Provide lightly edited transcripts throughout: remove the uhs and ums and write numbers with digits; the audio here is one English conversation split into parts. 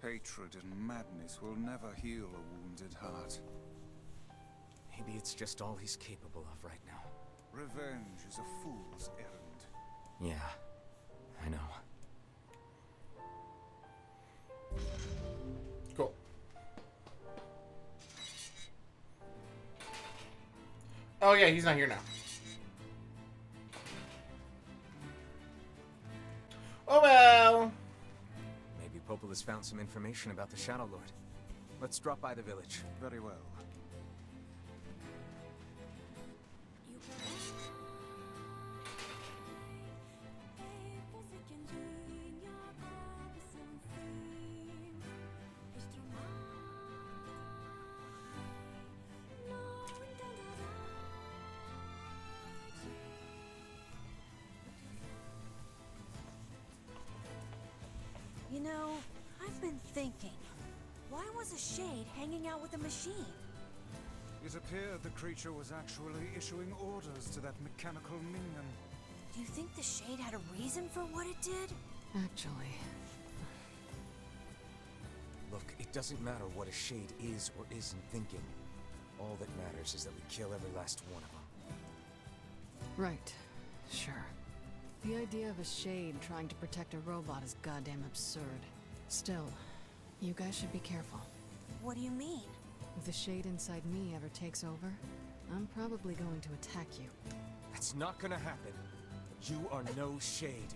Hatred and madness will never heal a wounded heart. Maybe it's just all he's capable of right now. Revenge is a fool's errand. Yeah, I know. Cool. Oh yeah, he's not here now. Oh well. Maybe Popola's found some information about the Shadow Lord. Let's drop by the village. Very well. You know, I've been thinking, why was a shade hanging out with a machine? It appeared the creature was actually issuing orders to that mechanical minion. Do you think the shade had a reason for what it did? Actually. Look, it doesn't matter what a shade is or isn't thinking. All that matters is that we kill every last one of them. Right. Sure. The idea of a shade trying to protect a robot is goddamn absurd. Still, you guys should be careful. What do you mean? If the shade inside me ever takes over, I'm probably going to attack you. That's not gonna happen. You are no shade.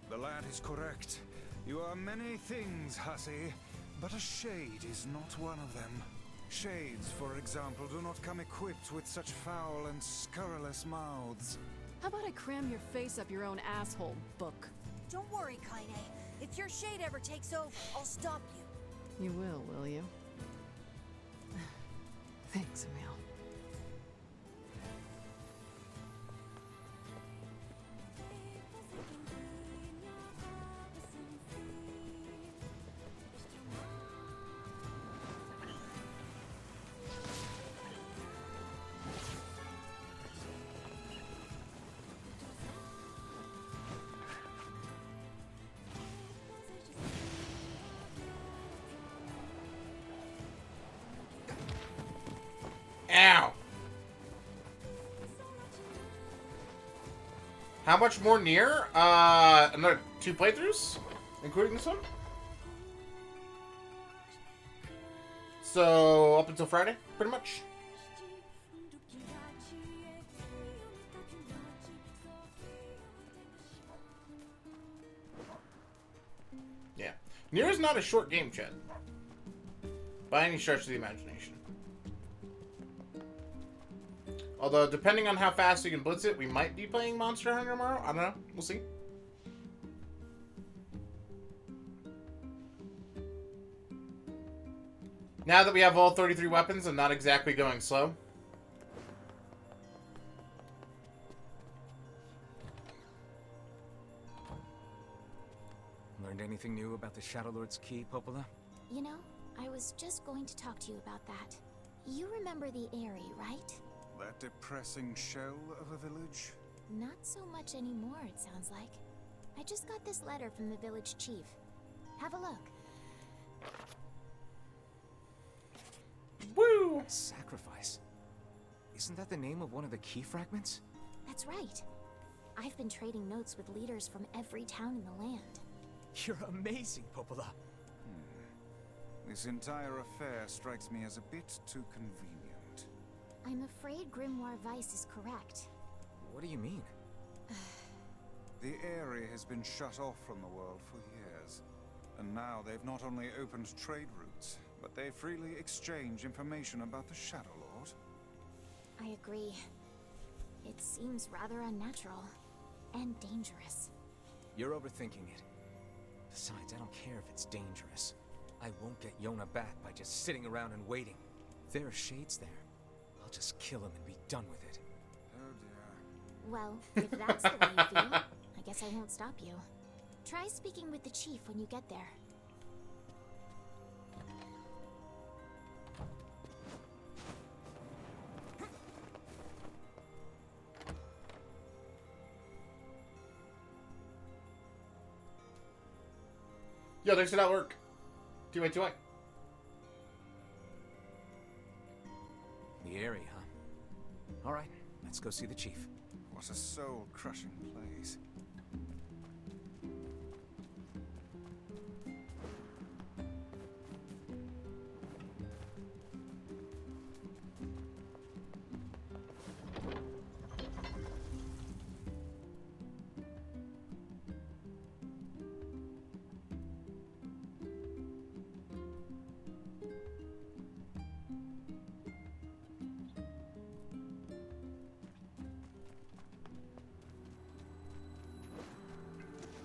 The lad is correct. You are many things, hussy, but a shade is not one of them. Shades, for example, do not come equipped with such foul and scurrilous mouths. How about I cram your face up your own asshole, book? Don't worry, Kaine. If your shade ever takes over, I'll stop you. You will you? Thanks, Emil. Ow! How much more Nier? Another 2 playthroughs? Including this one? So, up until Friday, pretty much. Yeah. Nier is not a short game, Chad. By any stretch of the imagination. Although, depending on how fast we can blitz it, we might be playing Monster Hunter tomorrow. I don't know. We'll see. Now that we have all 33 weapons, I'm not exactly going slow. Learned anything new about the Shadow Lord's key, Popola? You know, I was just going to talk to you about that. You remember the Eyrie, right? That depressing shell of a village? Not so much anymore, it sounds like. I just got this letter from the village chief. Have a look. Woo! Sacrifice. Isn't that the name of one of the key fragments? That's right. I've been trading notes with leaders from every town in the land. You're amazing, Popola. This entire affair strikes me as a bit too convenient. I'm afraid Grimoire Weiss is correct. What do you mean? The area has been shut off from the world for years. And now they've not only opened trade routes, but they freely exchange information about the Shadow Lord. I agree. It seems rather unnatural. And dangerous. You're overthinking it. Besides, I don't care if it's dangerous. I won't get Yona back by just sitting around and waiting. If there are shades there, I'll just kill him and be done with it. Oh dear. Well, if that's the way you feel, I guess I won't stop you. Try speaking with the chief when you get there. Yo, thanks for that work. 2-way. The area, huh? Alright, let's go see the chief. What a soul-crushing place.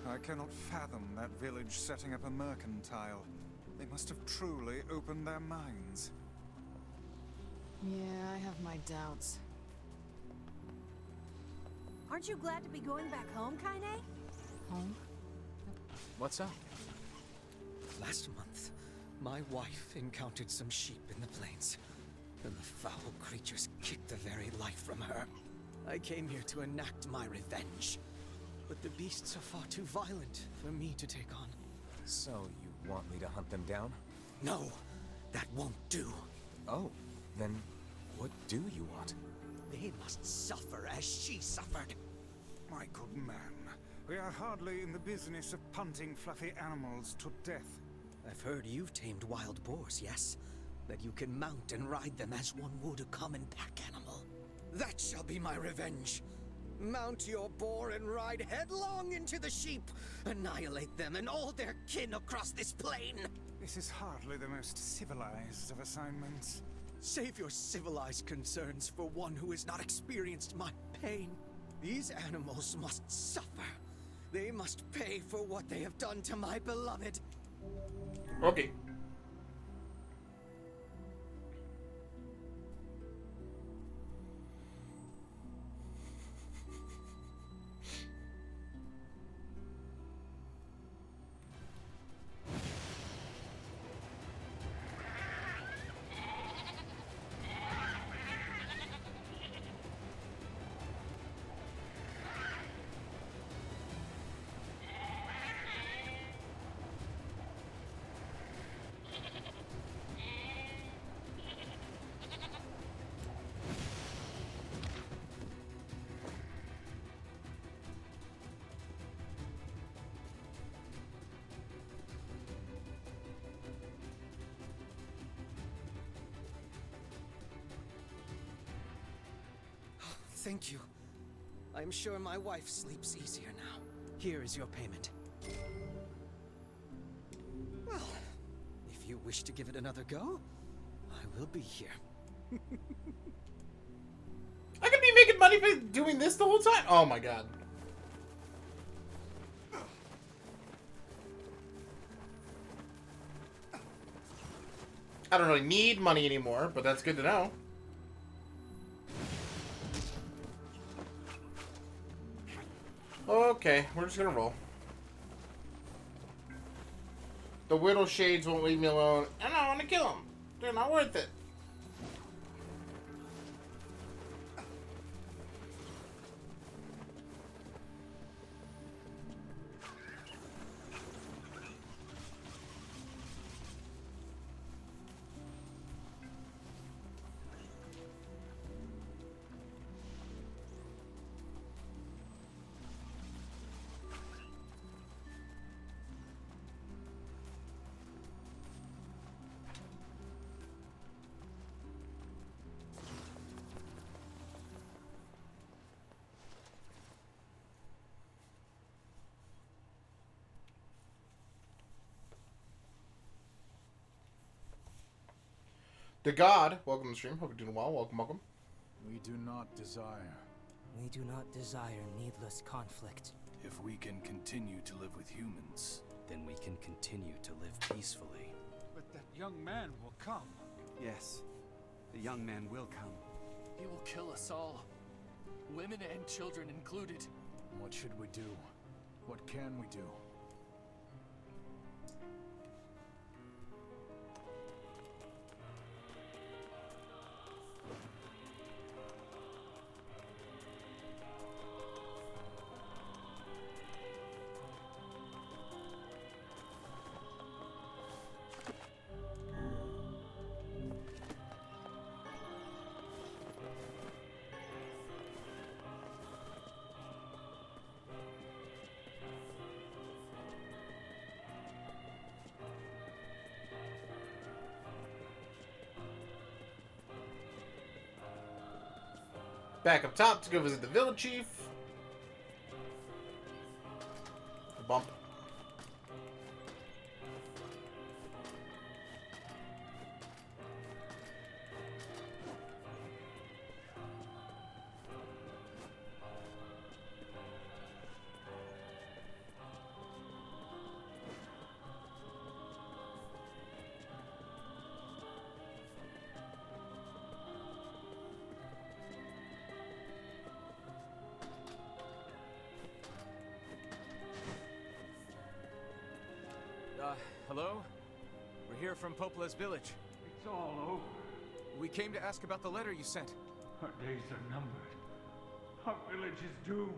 I cannot fathom that village setting up a mercantile. They must have truly opened their minds. Yeah, I have my doubts. Aren't you glad to be going back home, Kaine? Home? What's up? Last month, my wife encountered some sheep in the plains, and the foul creatures kicked the very life from her. I came here to enact my revenge, but the beasts are far too violent for me to take on. So, you want me to hunt them down? No, that won't do. Oh, then what do you want? They must suffer as she suffered. My good man, we are hardly in the business of punting fluffy animals to death. I've heard you've tamed wild boars, yes? That you can mount and ride them as one would a common pack animal. That shall be my revenge. Mount your boar and ride headlong into the sheep. Annihilate them and all their kin across this plain. This is hardly the most civilized of assignments. Save your civilized concerns for one who has not experienced my pain. These animals must suffer. They must pay for what they have done to my beloved. Okay. Thank you. I'm sure my wife sleeps easier now. Here is your payment. Well, if you wish to give it another go, I will be here. I could be making money by doing this the whole time. Oh my god. I don't really need money anymore, but that's good to know. Okay, we're just gonna roll. The Widow Shades won't leave me alone, and I want to kill them. They're not worth it. The God, welcome to the stream. Hope you're doing well. Welcome, welcome. We do not desire. We do not desire needless conflict. If we can continue to live with humans, Then we can continue to live peacefully. But that young man will come. Yes, the young man will come. he will kill us all. Women and children included. What should we do? What can we do? Back up top to go visit the village chief. Bump. Hello? We're here from Popola's village. It's all over. We came to ask about the letter you sent. Our days are numbered. Our village is doomed.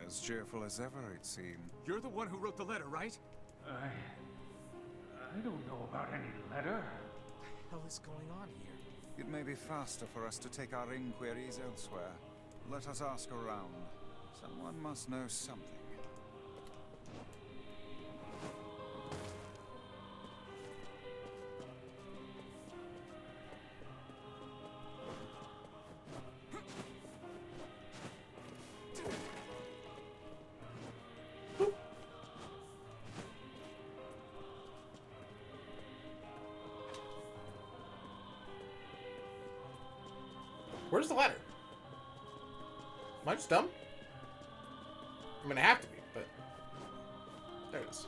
As cheerful as ever, it seemed. You're the one who wrote the letter, right? I don't know about any letter. What the hell is going on here? It may be faster for us to take our inquiries elsewhere. Let us ask around. Someone must know something. Where's the ladder? Am I just dumb? I'm gonna have to be, but there it is.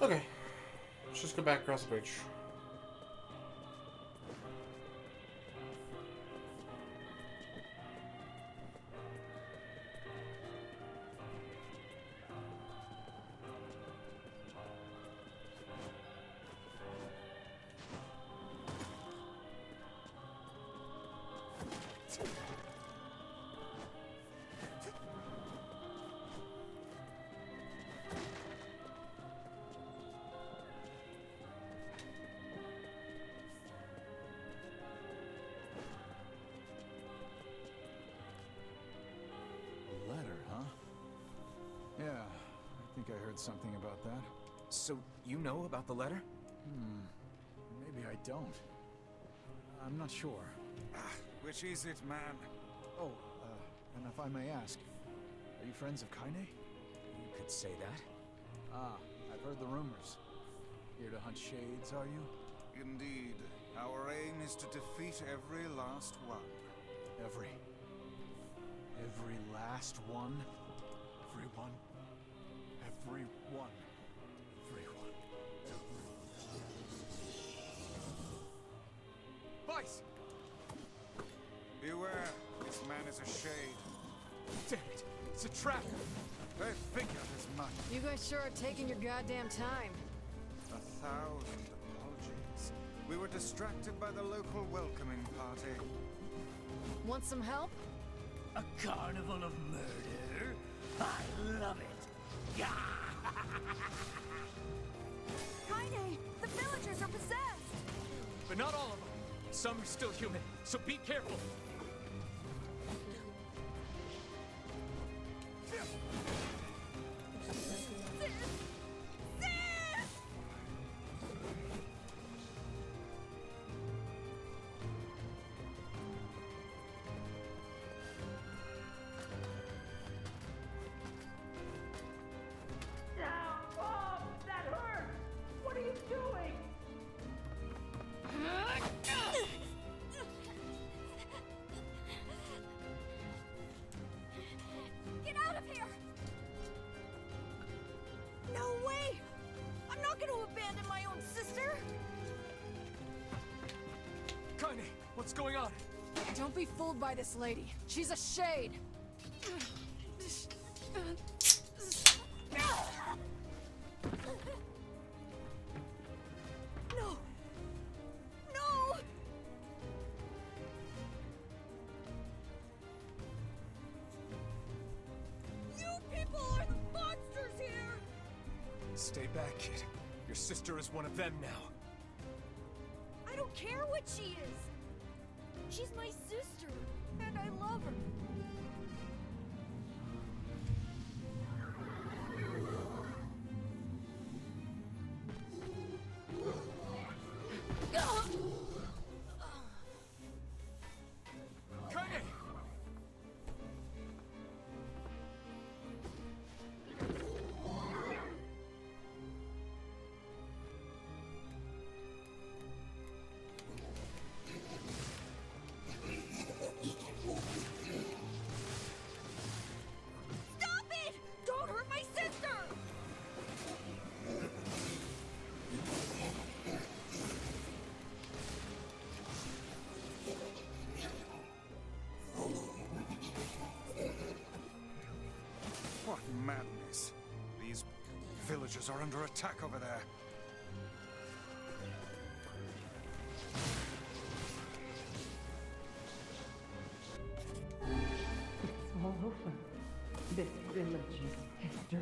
Okay, let's just go back across the bridge. Yeah, I think I heard something about that. So, you know about the letter? Maybe I don't. I'm not sure. Which is it, man? Oh, and if I may ask, are you friends of Kaine? You could say that. Ah, I've heard the rumors. Here to hunt shades, are you? Indeed. Our aim is to defeat every last one. Every last one? Everyone? Everyone. Everyone. Vice! Beware, this man is a shade. Damn it! It's a trap! They figured as much. You guys sure are taking your goddamn time. 1,000 apologies. We were distracted by the local welcoming party. Want some help? A carnival of murder? I love it. Kaine, the villagers are possessed! But not all of them. Some are still human, so be careful. Get out of here! No way! I'm not gonna abandon my own sister! Kaine, what's going on? Don't be fooled by this lady. She's a shade. No! No! You people are the monsters here! Stay back, kid. Your sister is one of them now. I don't care what she is! She's my sister, and I love her. What madness. These villagers are under attack over there. It's all over. This village's history.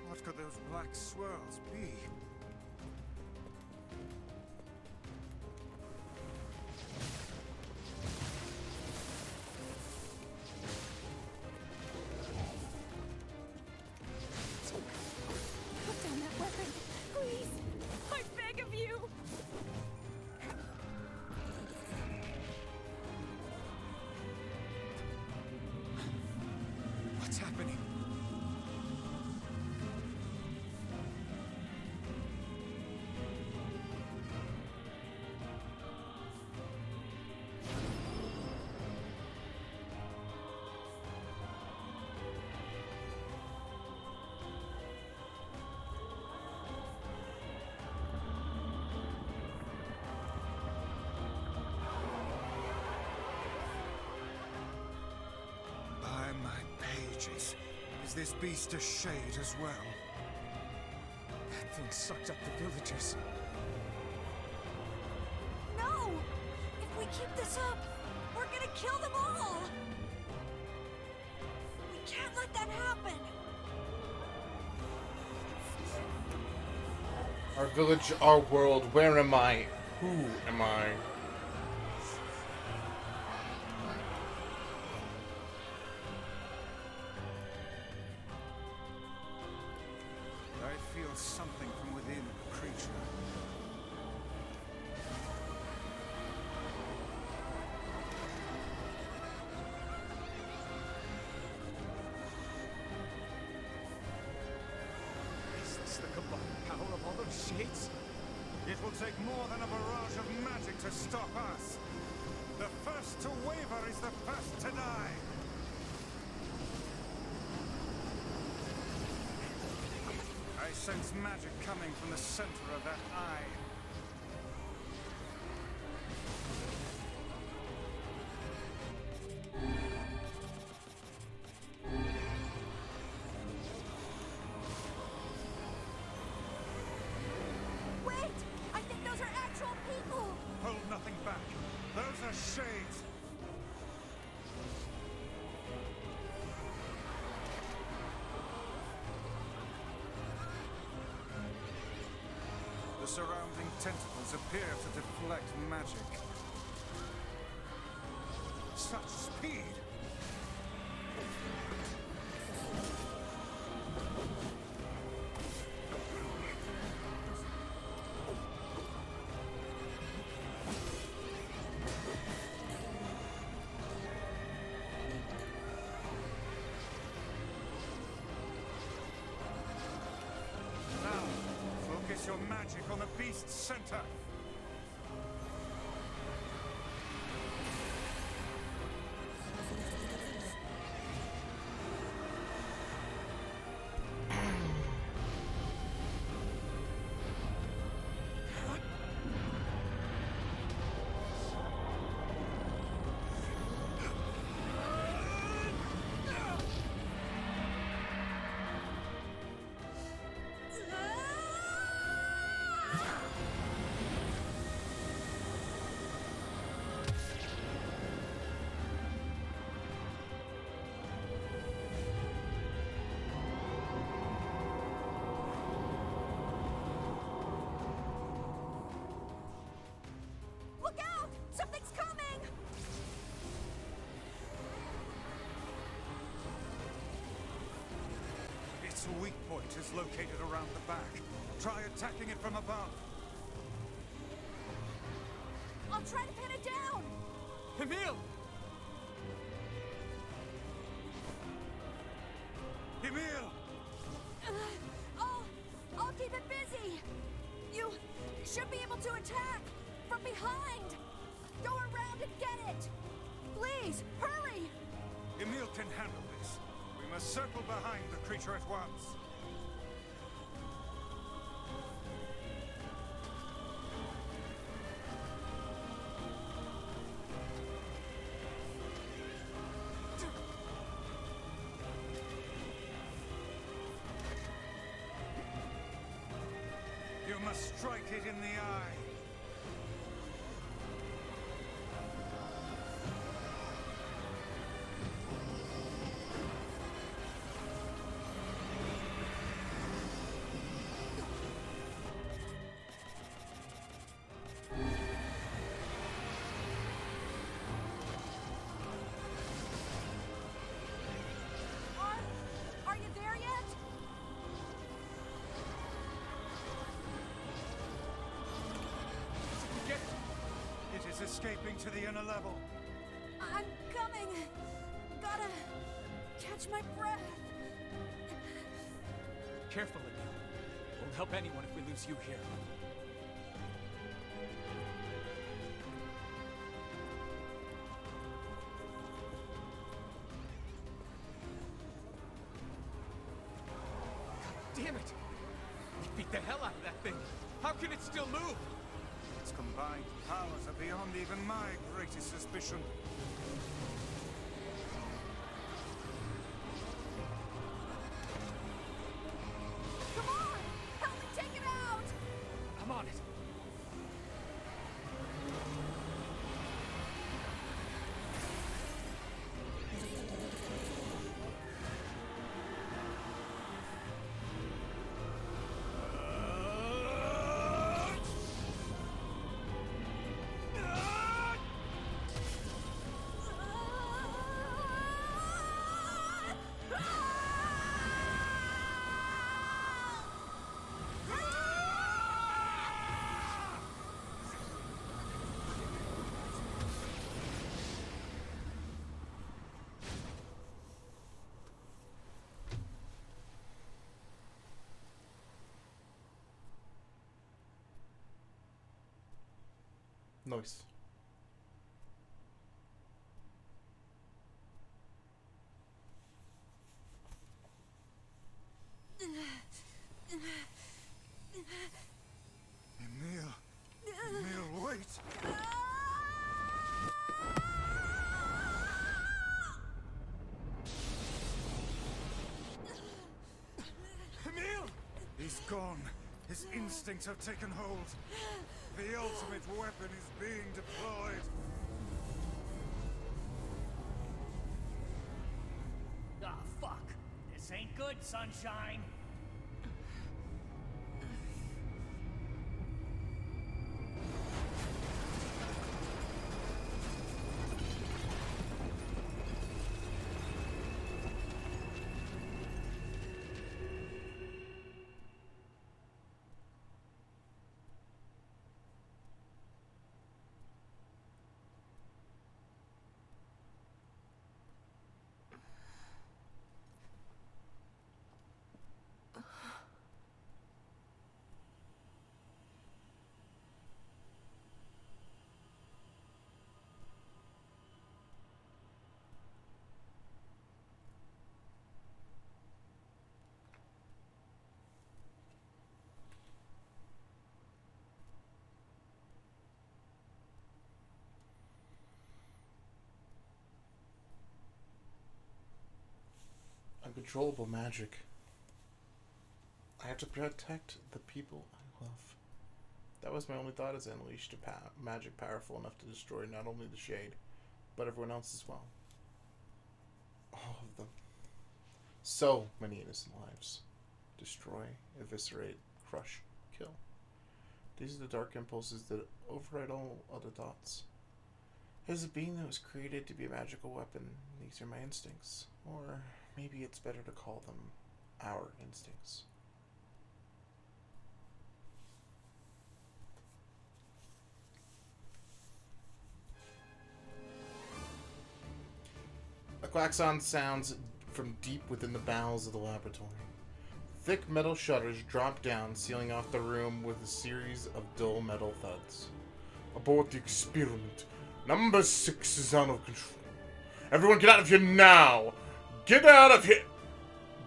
What could those black swirls be? Put down that weapon, please. I beg of you. What's happening? By my pages. Is this beast a shade as well? That thing sucked up the villagers. No! If we keep this up, we're gonna kill them all! We can't let that happen! Our village, our world, where am I? Who am I? I feel something from within the creature. Is this the combined power of all those shades? It will take more than a barrage of magic to stop us. The first to waver is the first to die. I sense magic coming from the center of that eye. Wait! I think those are actual people! Hold nothing back. Those are shades. The surrounding tentacles appear to deflect magic. Such speed! Now, focus your magic on the beast's center. point is located around the back. Try attacking it from above. I'll try to pin it down! Emil! Emil! I'll keep it busy! You should be able to attack! From behind! Go around and get it! Please, hurry! Emil can handle this. We must circle behind the creature at once. You must strike it in the eye. Are you there yet? Get it! It is escaping to the inner level. I'm coming! Gotta catch my breath. Careful, Emil. Won't help anyone if we lose you here. Damn it! We beat the hell out of that thing! How can it still move? Its combined powers are beyond even my greatest suspicion. Come on! Help me take it out! I'm on it. Nice. Emil! Emil, wait! Emil! He's gone. His instincts have taken hold. The ultimate weapon is being deployed. Ah, fuck. This ain't good, sunshine. Uncontrollable magic. I have to protect the people I love. That was my only thought as I unleashed a magic powerful enough to destroy not only the Shade, but everyone else as well. All of them. So many innocent lives. Destroy, eviscerate, crush, kill. These are the dark impulses that override all other thoughts. As a being that was created to be a magical weapon, these are my instincts. Or maybe it's better to call them our instincts. klaxon sounds from deep within the bowels of the laboratory. Thick metal shutters drop down, sealing off the room with a series of dull metal thuds. Abort the experiment. Number 6 is out of control. Everyone get out of here now! Get out of here!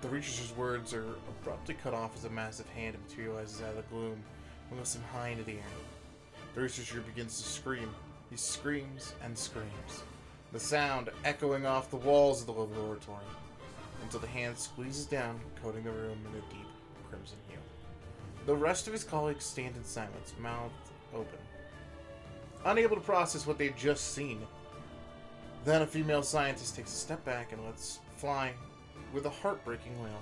The researcher's words are abruptly cut off as a massive hand materializes out of the gloom and lifts him high into the air. The researcher begins to scream. He screams and screams, the sound echoing off the walls of the laboratory, until the hand squeezes down, coating the room in a deep crimson hue. The rest of his colleagues stand in silence, mouth open, unable to process what they've just seen. Then a female scientist takes a step back and lets fly with a heartbreaking wail.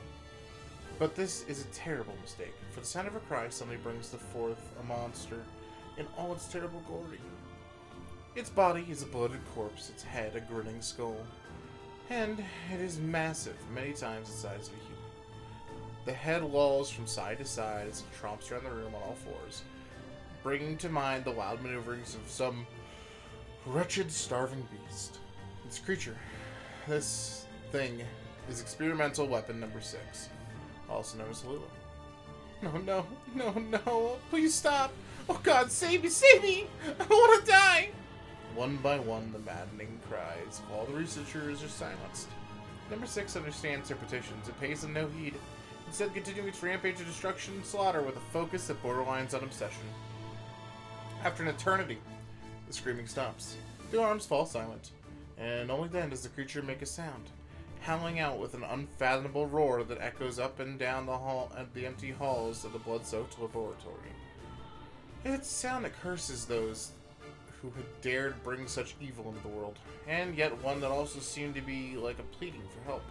But this is a terrible mistake, for the sound of her cry suddenly brings forth a monster in all its terrible glory. Its body is a bloated corpse, its head a grinning skull, and it is massive, many times the size of a human. The head lolls from side to side as it tromps around the room on all fours, bringing to mind the wild maneuverings of some wretched, starving beast. This thing, is experimental weapon number 6, also known as Lulu. No, please stop! Oh God, save me! I want to die! One by one, the maddening cries of all the researchers are silenced. Number 6 understands their petitions and pays them no heed, instead continuing its rampage of destruction and slaughter with a focus that borderlines on obsession. After an eternity, the screaming stops. The arms fall silent, and only then does the creature make a sound, howling out with an unfathomable roar that echoes up and down the empty halls of the blood-soaked laboratory. It's a sound that curses those who had dared bring such evil into the world, and yet one that also seemed to be like a pleading for help.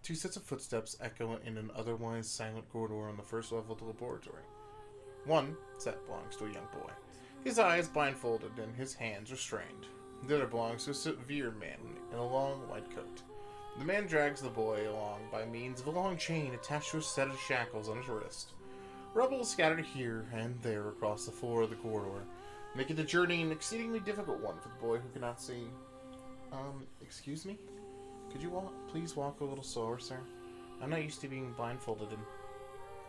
Two sets of footsteps echo in an otherwise silent corridor on the first level of the laboratory. One set belongs to a young boy, his eyes blindfolded and his hands restrained. The other belongs to a severe man in a long white coat. The man drags the boy along by means of a long chain attached to a set of shackles on his wrist. Rubble is scattered here and there across the floor of the corridor, making the journey an exceedingly difficult one for the boy who cannot see. Excuse me? Could you please walk a little slower, sir? I'm not used to being blindfolded and...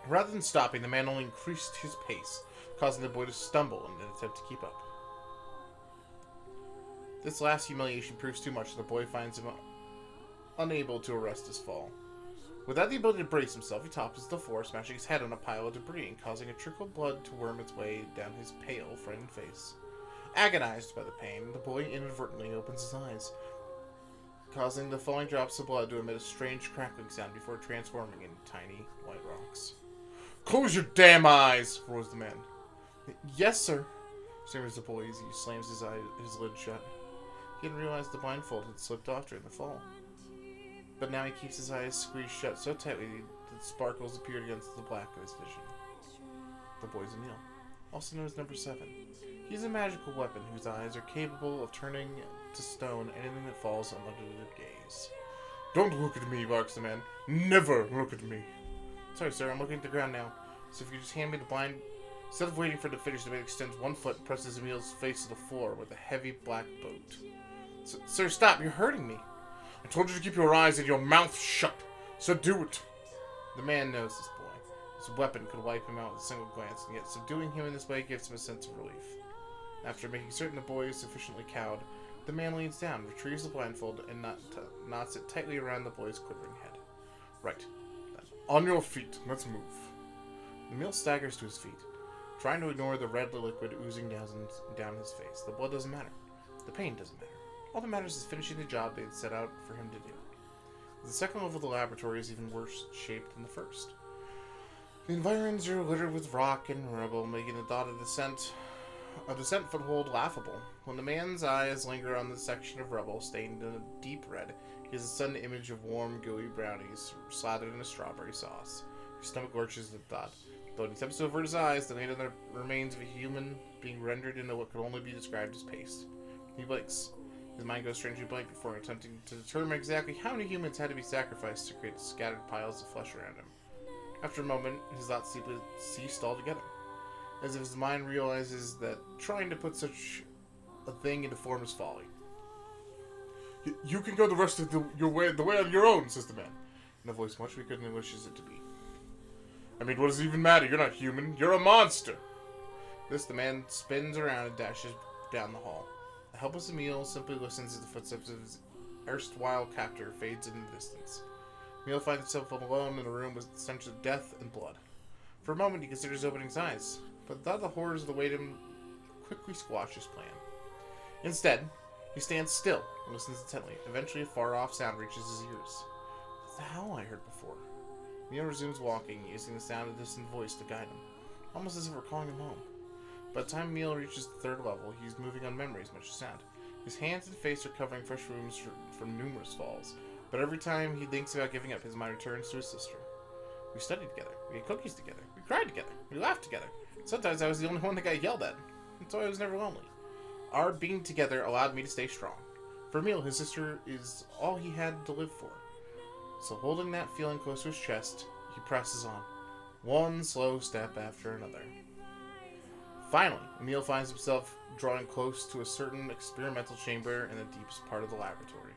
Rather than stopping, the man only increased his pace, causing the boy to stumble in an attempt to keep up. This last humiliation proves too much, and the boy finds him unable to arrest his fall. Without the ability to brace himself, he topples the floor, smashing his head on a pile of debris and causing a trickle of blood to worm its way down his pale, frightened face. Agonized by the pain, the boy inadvertently opens his eyes, causing the falling drops of blood to emit a strange crackling sound before transforming into tiny white rocks. "Close your damn eyes!" roars the man. "Yes, sir," stammers the boy as he slams his lid shut. He hadn't realized the blindfold had slipped off during the fall. But now he keeps his eyes squeezed shut so tightly that sparkles appeared against the black of his vision. The boy's Emil, also known as number 7. He's a magical weapon whose eyes are capable of turning to stone anything that falls under their gaze. "Don't look at me," barks the man. "Never look at me." "Sorry, sir, I'm looking at the ground now. So if you just hand me the blind..." Instead of waiting for it to finish, the man extends one foot and presses Emil's face to the floor with a heavy black boot. "Sir, stop! You're hurting me." "I told you to keep your eyes and your mouth shut, so do it." The man knows this boy. His weapon could wipe him out with a single glance, and yet subduing him in this way gives him a sense of relief. After making certain the boy is sufficiently cowed, the man leans down, retrieves the blindfold, and knots it tightly around the boy's quivering head. "Right. Then, on your feet. Let's move." Emil staggers to his feet, trying to ignore the red liquid oozing down his face. The blood doesn't matter. The pain doesn't matter. All that matters is finishing the job they had set out for him to do. The second level of the laboratory is even worse shaped than the first. The environs are littered with rock and rubble, making the thought of a descent foothold laughable. When the man's eyes linger on the section of rubble stained in a deep red, he has a sudden image of warm, gooey brownies slathered in a strawberry sauce. His stomach lurches at the thought. Though he attempts to avert his eyes, they land on the remains of a human being rendered into what could only be described as paste. He blinks. His mind goes strangely blank before attempting to determine exactly how many humans had to be sacrificed to create scattered piles of flesh around him. After a moment, his thoughts ceased altogether, as if his mind realizes that trying to put such a thing into form is folly. You can go the rest of the way on your own, says the man, in a voice much weaker than he wishes it to be. I mean, what does it even matter? You're not human. You're a monster. This, the man spins around and dashes down the hall. The helpless Emil simply listens as the footsteps of his erstwhile captor fades into the distance. Emil finds himself alone in a room with the stench of death and blood. For a moment, he considers opening his eyes, but the thought of the horrors that await him quickly squashes his plan. Instead, he stands still and listens intently. Eventually, a far-off sound reaches his ears. It's the howl I heard before. Emil resumes walking, using the sound of a distant voice to guide him, almost as if we're calling him home. By the time Emil reaches the third level, he's moving on memory as much as sound. His hands and face are covering fresh wounds from numerous falls, but every time he thinks about giving up, his mind returns to his sister. We studied together, we ate cookies together, we cried together, we laughed together. Sometimes I was the only one that got yelled at, and so I was never lonely. Our being together allowed me to stay strong. For Emil, his sister is all he had to live for. So holding that feeling close to his chest, he presses on, one slow step after another. Finally, Emil finds himself drawing close to a certain experimental chamber in the deepest part of the laboratory.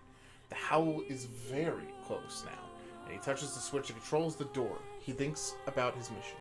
The howl is very close now, and he touches the switch that controls the door. He thinks about his mission.